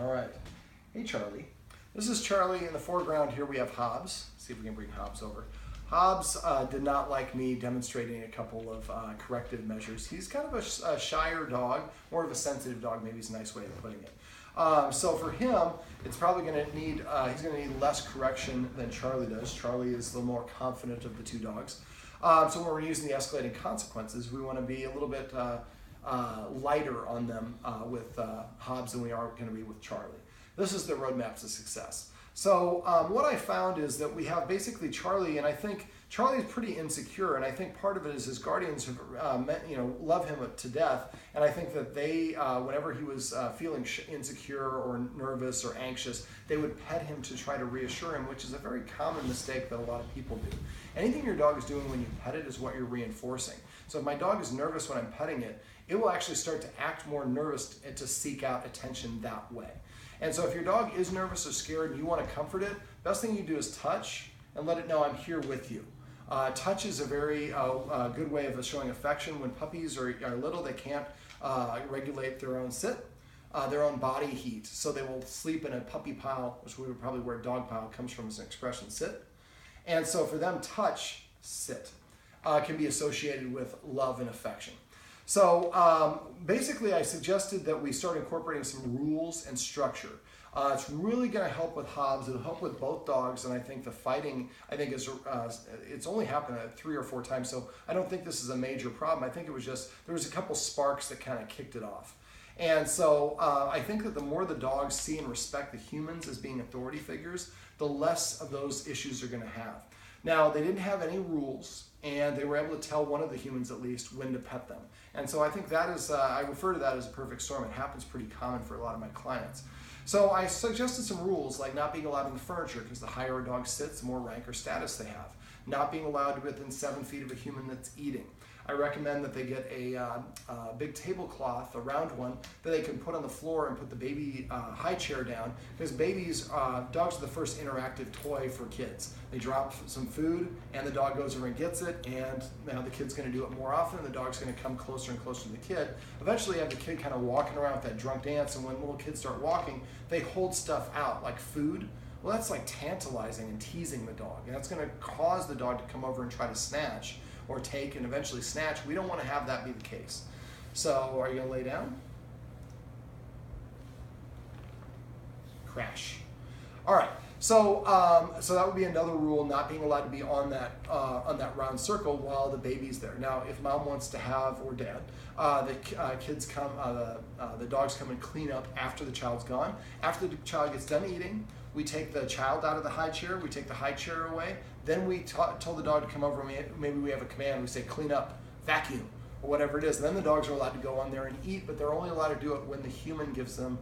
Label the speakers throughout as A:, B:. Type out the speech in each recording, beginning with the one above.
A: All right. Hey, Charlie. This is Charlie. In the foreground here we have Hobbs. See if we can bring Hobbs over. Hobbs did not like me demonstrating a couple of corrective measures. He's kind of a shyer dog, more of a sensitive dog, maybe is a nice way of putting it. So for him, it's probably going to need, he's going to need less correction than Charlie does. Charlie is the more confident of the two dogs. So when we're using the escalating consequences, we want to be a little bit lighter on them with Hobbs than we are going to be with Charlie. This is the roadmap to success. So what I found is that we have basically Charlie, and I think Charlie is pretty insecure, and I think part of it is his guardians have, love him to death, and I think that they, whenever he was feeling insecure or nervous or anxious, they would pet him to try to reassure him, which is a very common mistake that a lot of people do. Anything your dog is doing when you pet it is what you're reinforcing. So if my dog is nervous when I'm petting it, it will actually start to act more nervous and to seek out attention that way. And so if your dog is nervous or scared and you want to comfort it, best thing you do is touch and let it know I'm here with you. Touch is a very good way of showing affection. When puppies are little, they can't regulate their own sit, their own body heat. So they will sleep in a puppy pile, which we would probably where dog pile comes from as an expression, sit. And so for them, touch, sit, can be associated with love and affection. So basically I suggested that we start incorporating some rules and structure. It's really going to help with Hobbs. It'll help with both dogs, and I think the fighting, is it's only happened 3 or 4 times, so I don't think this is a major problem. I think it was just, there was a couple sparks that kind of kicked it off. And so I think that the more the dogs see and respect the humans as being authority figures, the less of those issues are going to have. Now, they didn't have any rules, and they were able to tell one of the humans at least when to pet them. And so I think that is, I refer to that as a perfect storm. It happens pretty common for a lot of my clients. So I suggested some rules like not being allowed in the furniture, because the higher a dog sits, the more rank or status they have. Not being allowed within 7 feet of a human that's eating. I recommend that they get a big tablecloth, a round one, that they can put on the floor and put the baby high chair down, because dogs are the first interactive toy for kids. They drop some food and the dog goes over and gets it, and now the kid's going to do it more often, and the dog's going to come closer and closer to the kid. Eventually you have the kid kind of walking around with that drunk dance, and when little kids start walking, they hold stuff out like food. Well, that's like tantalizing and teasing the dog, and that's going to cause the dog to come over and try to snatch or take and eventually snatch. We don't want to have that be the case. So are you going to lay down? Crash. All right. So so that would be another rule, not being allowed to be on that round circle while the baby's there. Now, if mom wants to have, or dad, the dogs come and clean up after the child's gone. After the child gets done eating, we take the child out of the high chair, we take the high chair away, then we tell the dog to come over, maybe we have a command, we say clean up, vacuum, or whatever it is. And then the dogs are allowed to go on there and eat, but they're only allowed to do it when the human gives them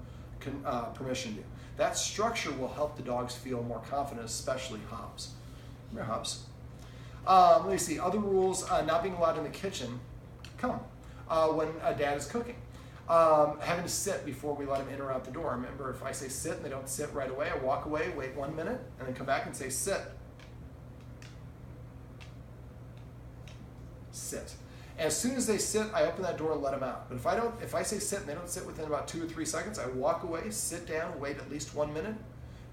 A: permission to. That structure will help the dogs feel more confident, especially Hobbs. Come here, Hobbs. Let me see, other rules, not being allowed in the kitchen, when dad is cooking. Having to sit before we let them in or out the door. Remember, if I say sit and they don't sit right away, I walk away, wait 1 minute, and then come back and say sit. Sit. And as soon as they sit, I open that door and let them out. But if I say sit and they don't sit within about 2 or 3 seconds, I walk away, sit down, wait at least 1 minute,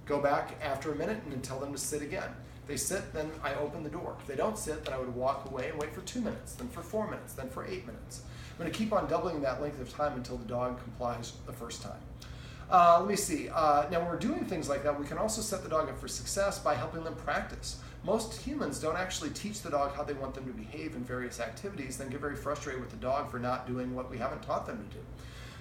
A: go back after a minute and then tell them to sit again. If they sit, then I open the door. If they don't sit, then I would walk away and wait for 2 minutes, then for 4 minutes, then for 8 minutes. I'm going to keep on doubling that length of time until the dog complies the first time. Let me see. Now, when we're doing things like that, we can also set the dog up for success by helping them practice. Most humans don't actually teach the dog how they want them to behave in various activities, then get very frustrated with the dog for not doing what we haven't taught them to do.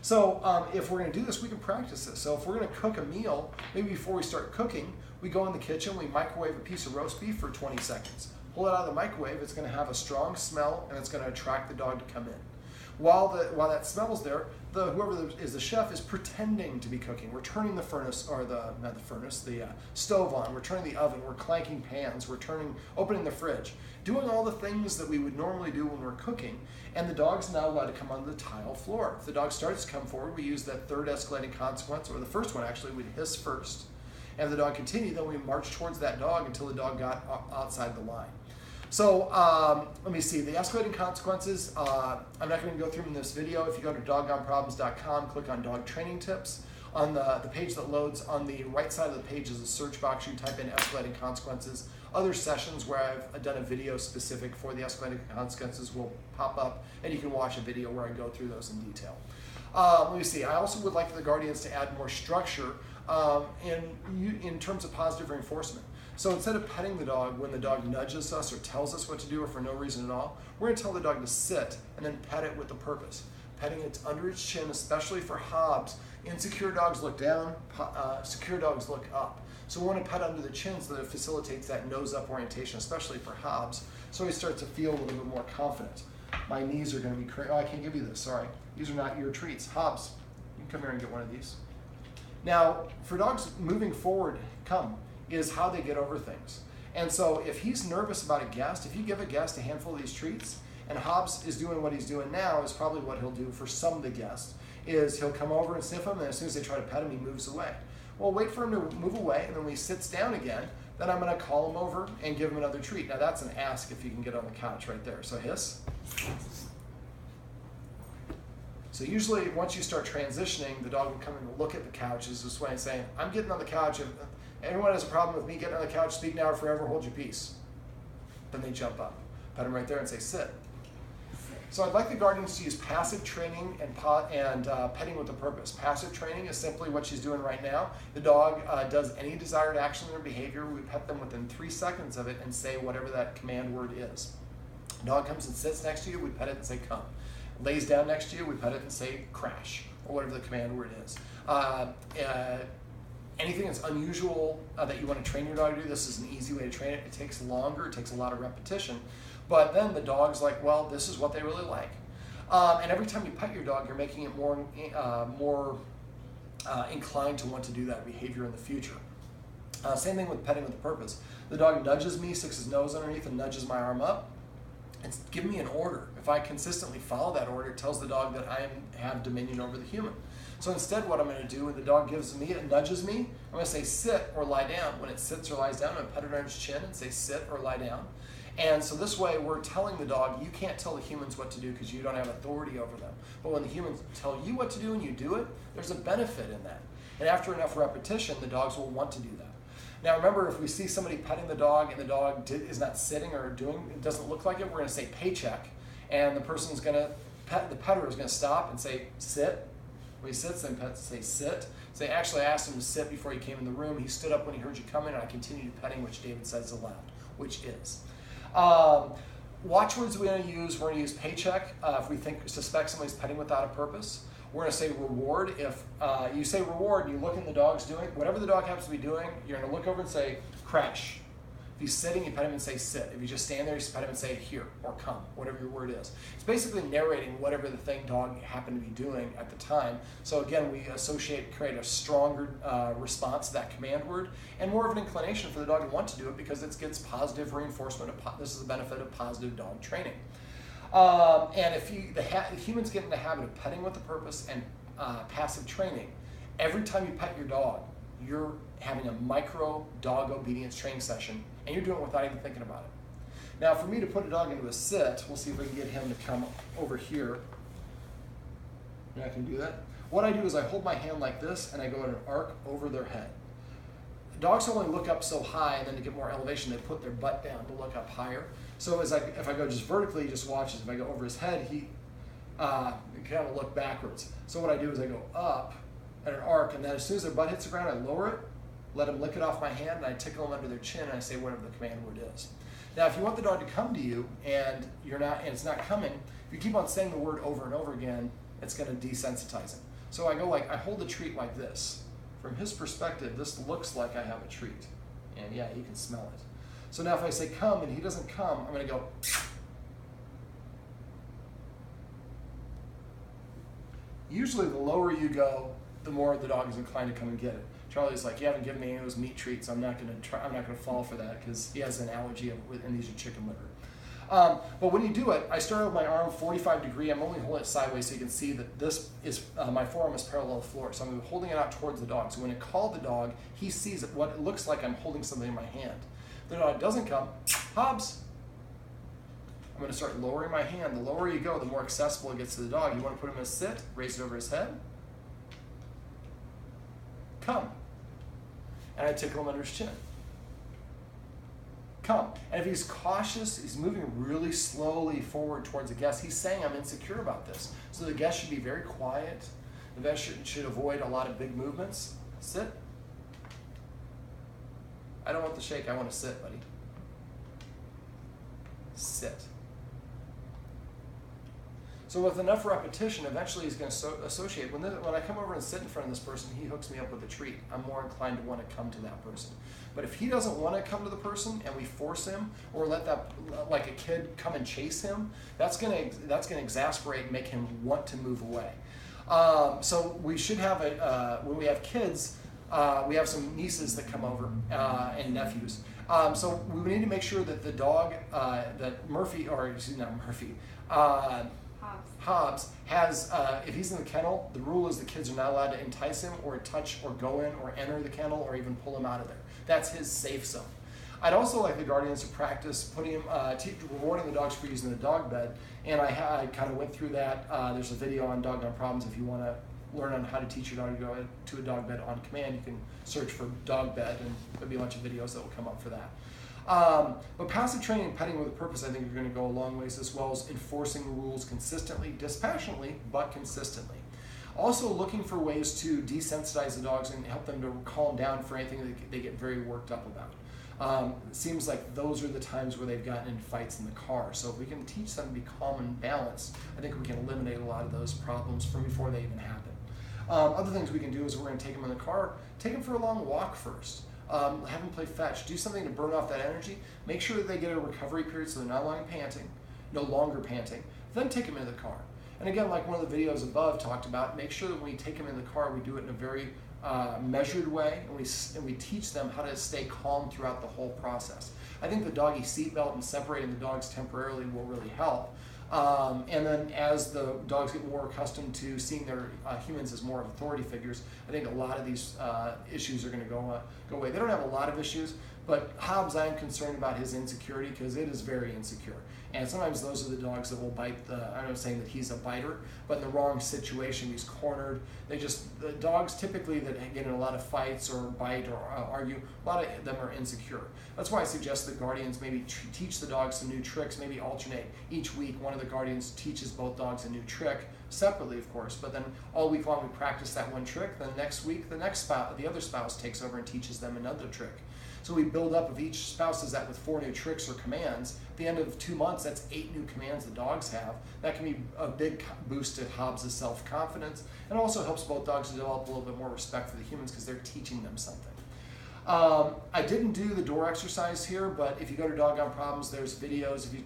A: So if we're going to do this, we can practice this. So if we're going to cook a meal, maybe before we start cooking, we go in the kitchen, we microwave a piece of roast beef for 20 seconds. Pull it out of the microwave, it's going to have a strong smell, and it's going to attract the dog to come in. While that smell is there, whoever is the chef is pretending to be cooking. We're turning the furnace, or the stove on. We're turning the oven. We're clanking pans. We're opening the fridge, doing all the things that we would normally do when we're cooking. And the dog's now allowed to come on the tile floor. If the dog starts to come forward, we use that third escalating consequence, or the first one actually. We'd hiss first, and if the dog continued, then we march towards that dog until the dog got outside the line. So let me see, the escalating consequences, I'm not going to go through them in this video. If you go to doggoneproblems.com, click on dog training tips. On the page that loads, on the right side of the page is a search box. You can type in escalating consequences. Other sessions where I've done a video specific for the escalating consequences will pop up, and you can watch a video where I go through those in detail. Let me see. I also would like the guardians to add more structure in terms of positive reinforcement. So instead of petting the dog when the dog nudges us or tells us what to do or for no reason at all, we're going to tell the dog to sit and then pet it with a purpose. Petting it under its chin, especially for Hobbs. Insecure dogs look down, secure dogs look up. So we want to pet under the chin so that it facilitates that nose-up orientation, especially for Hobbs, so he starts to feel a little bit more confident. My knees are going to be crazy. Oh, I can't give you this, sorry. These are not your treats. Hobbs, you can come here and get one of these. Now, for dogs moving forward, is how they get over things. And so if he's nervous about a guest, if you give a guest a handful of these treats, and Hobbs is doing what he's doing now, is probably what he'll do for some of the guests, is he'll come over and sniff him, and as soon as they try to pet him, he moves away. Well, wait for him to move away, and then when he sits down again, then I'm going to call him over and give him another treat. Now that's an ask if you can get on the couch right there. So hiss. So usually once you start transitioning, the dog will come in and look at the couch as this way and saying, I'm getting on the couch. If anyone has a problem with me getting on the couch, speak now or forever, hold your peace. Then they jump up. Pet him right there and say, sit. So I'd like the guardians to use passive training and petting with a purpose. Passive training is simply what she's doing right now. The dog does any desired action in their behavior. We pet them within 3 seconds of it and say whatever that command word is. The dog comes and sits next to you, we pet it and say come. Lays down next to you, we pet it and say crash, or whatever the command word is. Anything that's unusual that you want to train your dog to do, this is an easy way to train it. It takes longer, it takes a lot of repetition. But then the dog's like, well, this is what they really like. And every time you pet your dog, you're making it more inclined to want to do that behavior in the future. Same thing with petting with a purpose. The dog nudges me, sticks his nose underneath and nudges my arm up. It's giving me an order. If I consistently follow that order, it tells the dog that I have dominion over the human. So instead what I'm going to do when the dog gives me, it nudges me, I'm going to say sit or lie down. When it sits or lies down, I'm going to pet it under its chin and say sit or lie down. And so this way we're telling the dog, you can't tell the humans what to do because you don't have authority over them. But when the humans tell you what to do and you do it, there's a benefit in that. And after enough repetition, the dogs will want to do that. Now remember, if we see somebody petting the dog and the dog is not sitting or doing, it doesn't look like it, we're going to say paycheck. And the person's going to, the petter is going to stop and say sit. When he sits, then pet say sit. Say, actually I asked him to sit before he came in the room. He stood up when he heard you come in and I continued petting, which David says aloud, which is. Watchwords we're going to use paycheck if we suspect somebody's petting without a purpose. We're going to say reward. If you say reward and you look and the dog's doing, whatever the dog happens to be doing, you're going to look over and say crash. If he's sitting, you pet him and say sit. If you just stand there, you pet him and say here or come, whatever your word is. It's basically narrating whatever the dog happened to be doing at the time. So again, we create a stronger response to that command word and more of an inclination for the dog to want to do it because it gets positive reinforcement. This is the benefit of positive dog training. And if humans get in the habit of petting with a purpose and passive training, every time you pet your dog, you're having a micro dog obedience training session, and you're doing it without even thinking about it. Now, for me to put a dog into a sit, we'll see if we can get him to come over here. And I can do that. What I do is I hold my hand like this, and I go in an arc over their head. Dogs only look up so high, and then to get more elevation, they put their butt down to look up higher. So if I go just vertically, he just watches. If I go over his head, he kind of look backwards. So what I do is I go up at an arc, and then as soon as their butt hits the ground, I lower it, let them lick it off my hand, and I tickle them under their chin, and I say whatever the command word is. Now, if you want the dog to come to you, and it's not coming, if you keep on saying the word over and over again, it's going to desensitize him. So I go I hold the treat like this. From his perspective, this looks like I have a treat. And yeah, you can smell it. So now if I say come and he doesn't come, I'm going to go. Usually the lower you go, the more the dog is inclined to come and get it. Charlie's like, you haven't given me any of those meat treats. I'm not going to fall for that because he has an allergy and these are chicken liver. But when you do it, I start with my arm 45 degree. I'm only holding it sideways so you can see that this is my forearm is parallel to the floor. So I'm holding it out towards the dog. So when I call the dog, he sees what it looks like I'm holding something in my hand. The dog doesn't come, Hobbs. I'm going to start lowering my hand. The lower you go, the more accessible it gets to the dog. You want to put him in a sit, raise it over his head. come. And I tickle him under his chin. Come. And if he's cautious, he's moving really slowly forward towards the guest, he's saying, I'm insecure about this. So the guest should be very quiet. The guest should avoid a lot of big movements. Sit. I don't want the shake, I want to sit, buddy. Sit. So with enough repetition, eventually he's going to associate. When I come over and sit in front of this person, he hooks me up with a treat. I'm more inclined to want to come to that person. But if he doesn't want to come to the person and we force him, or let that, like a kid, come and chase him, that's going to exasperate and make him want to move away. So we should have when we have kids, we have some nieces that come over and nephews. So we need to make sure that the dog, that Murphy, or excuse me, not Murphy, Hobbs has, if he's in the kennel, the rule is the kids are not allowed to entice him or touch or go in or enter the kennel or even pull him out of there. That's his safe zone. I'd also like the guardians to practice putting him, rewarding the dogs for using the dog bed, and I kind of went through that. There's a video on Doggone Problems. If you want to learn on how to teach your dog to go to a dog bed on command, you can search for dog bed, and there'll be a bunch of videos that will come up for that. But passive training and petting with a purpose, I think, are going to go a long ways, as well as enforcing rules consistently, dispassionately, but consistently. Also looking for ways to desensitize the dogs and help them to calm down for anything that they get very worked up about. It seems like those are the times where they've gotten in fights in the car. So if we can teach them to be calm and balanced, I think we can eliminate a lot of those problems from before they even happen. Other things we can do is we're going to take them in the car, take them for a long walk first. Have them play fetch, do something to burn off that energy, make sure that they get a recovery period so they're no longer panting, then take them into the car. And again, like one of the videos above talked about, make sure that when we take them in the car, we do it in a very measured way, and we teach them how to stay calm throughout the whole process. I think the doggy seatbelt and separating the dogs temporarily will really help. And then as the dogs get more accustomed to seeing their humans as more of authority figures, I think a lot of these issues are going to go away. They don't have a lot of issues, but Hobbs, I am concerned about his insecurity because it is very insecure. And sometimes those are the dogs that will bite I'm not saying that he's a biter, but in the wrong situation, he's cornered. The dogs typically that get in a lot of fights or bite or argue, a lot of them are insecure. That's why I suggest the guardians maybe teach the dogs some new tricks, maybe alternate. Each week, one of the guardians teaches both dogs a new trick, separately of course, but then all week long we practice that one trick, then next week the other spouse takes over and teaches them another trick. So we build up, if each spouse does that with 4 new tricks or commands, at the end of 2 months, that's 8 new commands the dogs have. That can be a big boost to Hobbs' self-confidence, and also helps both dogs to develop a little bit more respect for the humans because they're teaching them something. I didn't do the door exercise here, but if you go to Doggone Problems, there's videos. If you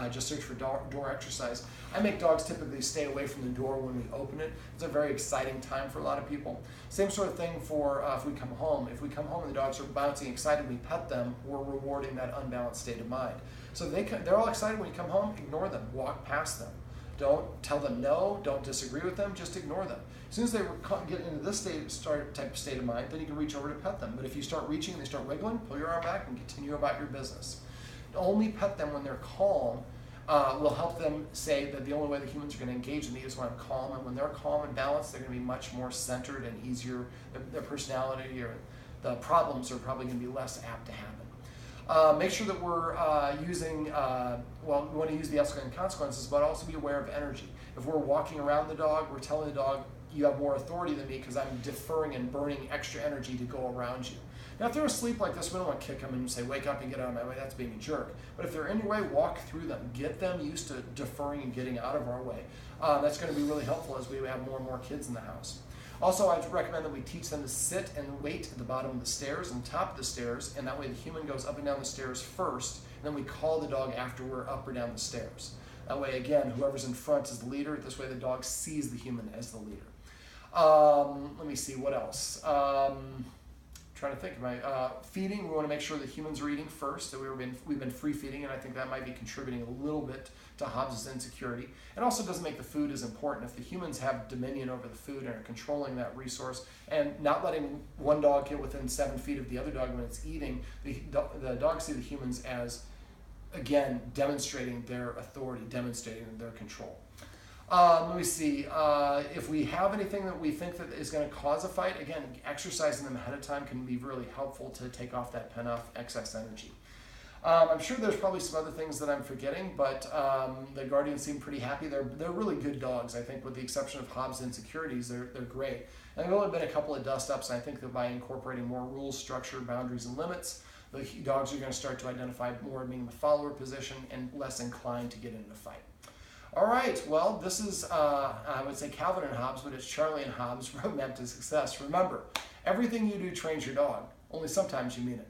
A: just search for door exercise, I make dogs typically stay away from the door when we open it. It's a very exciting time for a lot of people. Same sort of thing for if we come home. If we come home and the dogs are bouncing, excited, we pet them, we're rewarding that unbalanced state of mind. So they're all excited when you come home, ignore them, walk past them. Don't tell them no, don't disagree with them, just ignore them. As soon as they get into this type of state of mind, then you can reach over to pet them. But if you start reaching and they start wiggling, pull your arm back and continue about your business. Only pet them when they're calm will help them say that the only way the humans are going to engage with me is when I'm calm. And when they're calm and balanced, they're going to be much more centered and easier. Their personality or the problems are probably going to be less apt to happen. Make sure that we're using, we want to use the escalating consequences, but also be aware of energy. If we're walking around the dog, we're telling the dog, you have more authority than me because I'm deferring and burning extra energy to go around you. Now, if they're asleep like this, we don't want to kick them and say, wake up and get out of my way. That's being a jerk. But if they're in your way, walk through them. Get them used to deferring and getting out of our way. That's going to be really helpful as we have more and more kids in the house. Also, I'd recommend that we teach them to sit and wait at the bottom of the stairs and top of the stairs, and that way the human goes up and down the stairs first, and then we call the dog after we're up or down the stairs. That way, again, whoever's in front is the leader. This way the dog sees the human as the leader. Let me see, what else? Trying to think of my feeding. We want to make sure that humans are eating first. So we've been free feeding, and I think that might be contributing a little bit to Hobbs' insecurity. It also doesn't make the food as important. If the humans have dominion over the food and are controlling that resource and not letting one dog get within 7 feet of the other dog when it's eating, the dogs see the humans as, again, demonstrating their authority, demonstrating their control. Let me see. If we have anything that we think that is going to cause a fight, again, exercising them ahead of time can be really helpful to take off that pent-off excess energy. I'm sure there's probably some other things that I'm forgetting, but the Guardians seem pretty happy. They're really good dogs, I think, with the exception of Hobbs' insecurities. They're great. And there have only been a couple of dust-ups, and I think that by incorporating more rules, structure, boundaries, and limits, the dogs are going to start to identify more being in the follower position and less inclined to get into the fight. All right, well, this is, I would say Calvin and Hobbes, but it's Charlie and Hobbes' roadmap to success. Remember, everything you do trains your dog, only sometimes you mean it.